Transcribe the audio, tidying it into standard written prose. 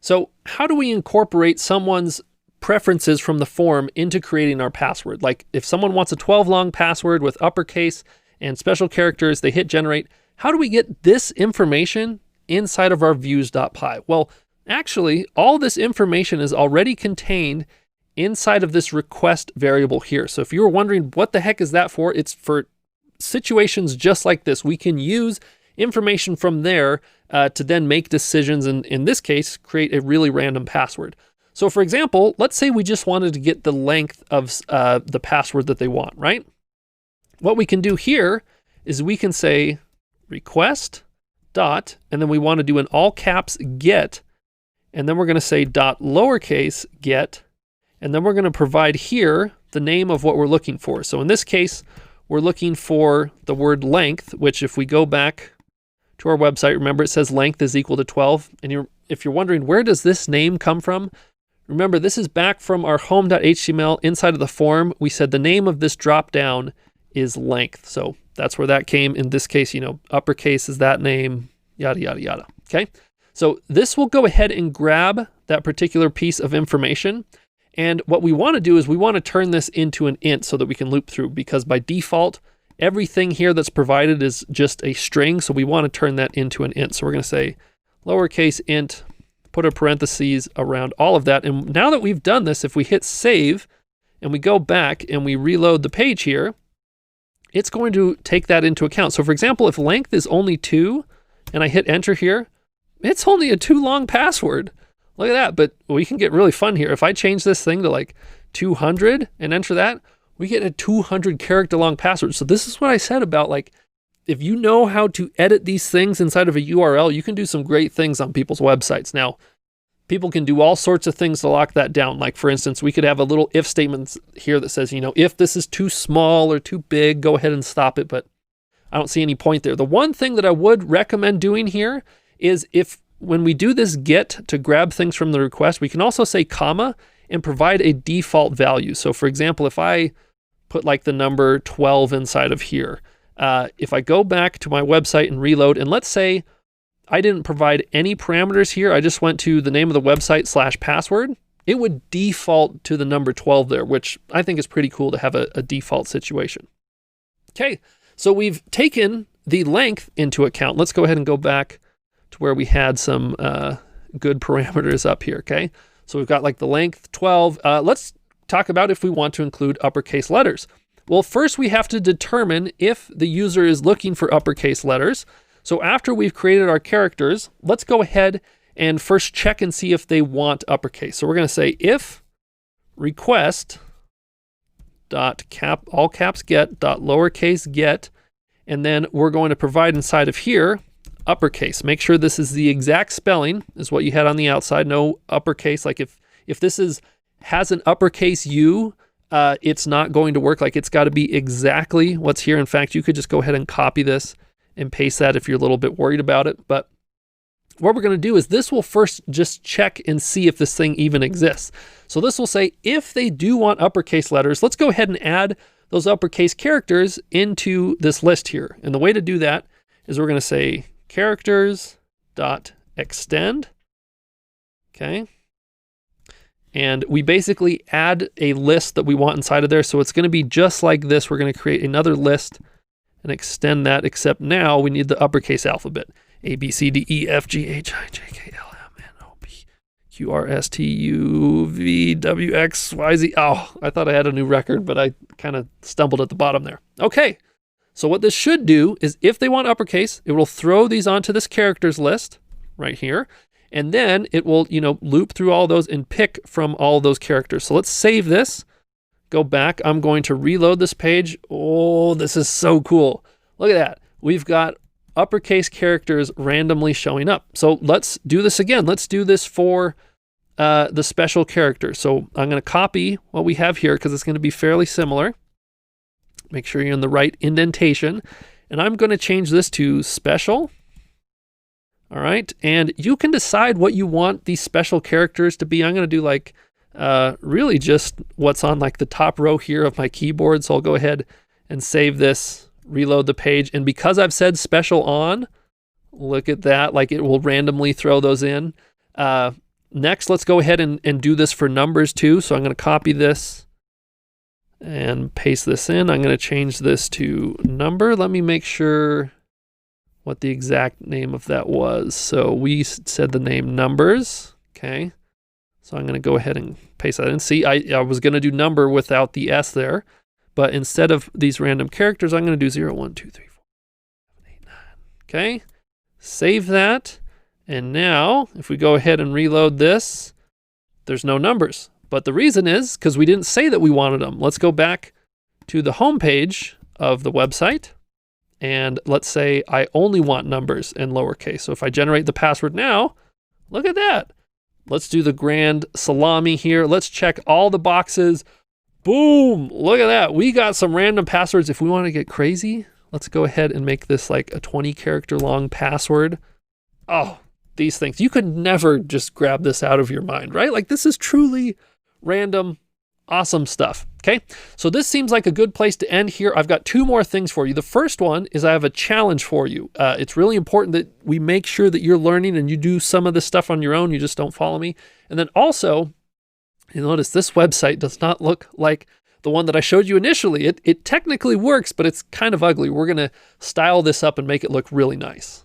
So how do we incorporate someone's preferences from the form into creating our password? Like if someone wants a 12 long password with uppercase and special characters, they hit generate. How do we get this information inside of our views.py? Well, actually, all this information is already contained inside of this request variable here. So if you were wondering what the heck is that for, it's for situations just like this. We can use information from there to then make decisions, and in this case, create a really random password. So for example, let's say we just wanted to get the length of the password that they want, right? What we can do here is we can say request dot, and then we want to do an all caps get, and then we're going to say dot lowercase get, and then we're going to provide here the name of what we're looking for. So in this case, we're looking for the word length, which if we go back to our website, remember it says length is equal to 12. And if you're wondering, where does this name come from? Remember, this is back from our home.html inside of the form. We said the name of this drop down is length. So that's where that came. In this case, uppercase is that name, yada, yada, yada. Okay. So this will go ahead and grab that particular piece of information. And what we want to do is we want to turn this into an int so that we can loop through, because by default, everything here that's provided is just a string. So we want to turn that into an int. So we're going to say lowercase int, put a parentheses around all of that. And now that we've done this, if we hit save and we go back and we reload the page here, it's going to take that into account. So for example, if length is only 2 and I hit enter here, it's only a too long password. Look at that. But we can get really fun here. If I change this thing to like 200 and enter that, we get a 200 character long password. So this is what I said about, like, if you know how to edit these things inside of a URL, you can do some great things on people's websites. Now, people can do all sorts of things to lock that down. Like for instance, we could have a little if statement here that says, if this is too small or too big, go ahead and stop it. But I don't see any point there. The one thing that I would recommend doing here is when we do this get to grab things from the request, we can also say comma and provide a default value. So for example, if I put like the number 12 inside of here, if I go back to my website and reload, and let's say I didn't provide any parameters here, I just went to the name of the website /password, it would default to the number 12 there, which I think is pretty cool to have a default situation. Okay, so we've taken the length into account. Let's go ahead and go back to where we had some good parameters up here, okay? So we've got like the length 12. Let's talk about if we want to include uppercase letters. Well, first we have to determine if the user is looking for uppercase letters. So after we've created our characters, let's go ahead and first check and see if they want uppercase. So we're going to say if request all caps get lowercase get, and then we're going to provide inside of here uppercase. Make sure this is the exact spelling is what you had on the outside. No uppercase. Like if this has an uppercase U, it's not going to work. Like it's got to be exactly what's here. In fact, you could just go ahead and copy this and paste that if you're a little bit worried about it. But what we're going to do is this will first just check and see if this thing even exists. So this will say if they do want uppercase letters, let's go ahead and add those uppercase characters into this list here. And the way to do that is we're going to say characters.extend. Okay. And we basically add a list that we want inside of there. So it's going to be just like this. We're going to create another list and extend that, except now we need the uppercase alphabet. A, B, C, D, E, F, G, H, I, J, K, L, M, N, O, P, Q, R, S, T, U, V, W, X, Y, Z. Oh, I thought I had a new record, but I kind of stumbled at the bottom there. Okay. So what this should do is if they want uppercase, it will throw these onto this characters list right here. And then it will, loop through all those and pick from all those characters. So let's save this, go back. I'm going to reload this page. Oh, this is so cool. Look at that. We've got uppercase characters randomly showing up. So let's do this again. Let's do this for the special character. So I'm going to copy what we have here because it's going to be fairly similar. Make sure you're in the right indentation. And I'm going to change this to special. All right. And you can decide what you want these special characters to be. I'm going to do like really just what's on like the top row here of my keyboard. So I'll go ahead and save this, reload the page. And because I've said special on, look at that, like it will randomly throw those in. Next, let's go ahead and do this for numbers too. So I'm going to copy this and paste this in. I'm going to change this to number. Let me make sure what the exact name of that was. So we said the name numbers. Okay. So I'm going to go ahead and paste that in. See, I was going to do number without the S there, but instead of these random characters, I'm going to do 0, 1, 2, 3, 4, 5, 8, 9. Okay. Save that. And now if we go ahead and reload this, there's no numbers. But the reason is because we didn't say that we wanted them. Let's go back to the home page of the website. And let's say I only want numbers in lowercase. So if I generate the password now, look at that. Let's do the grand salami here. Let's check all the boxes. Boom, look at that. We got some random passwords. If we want to get crazy, let's go ahead and make this like a 20 character long password. Oh, these things. You could never just grab this out of your mind, right? Like this is truly random, awesome stuff. Okay, so this seems like a good place to end here. I've got 2 more things for you. The first one is I have a challenge for you. It's really important that we make sure that you're learning and you do some of this stuff on your own. You just don't follow me. And then also, you notice this website does not look like the one that I showed you initially. It technically works, but it's kind of ugly. We're going to style this up and make it look really nice.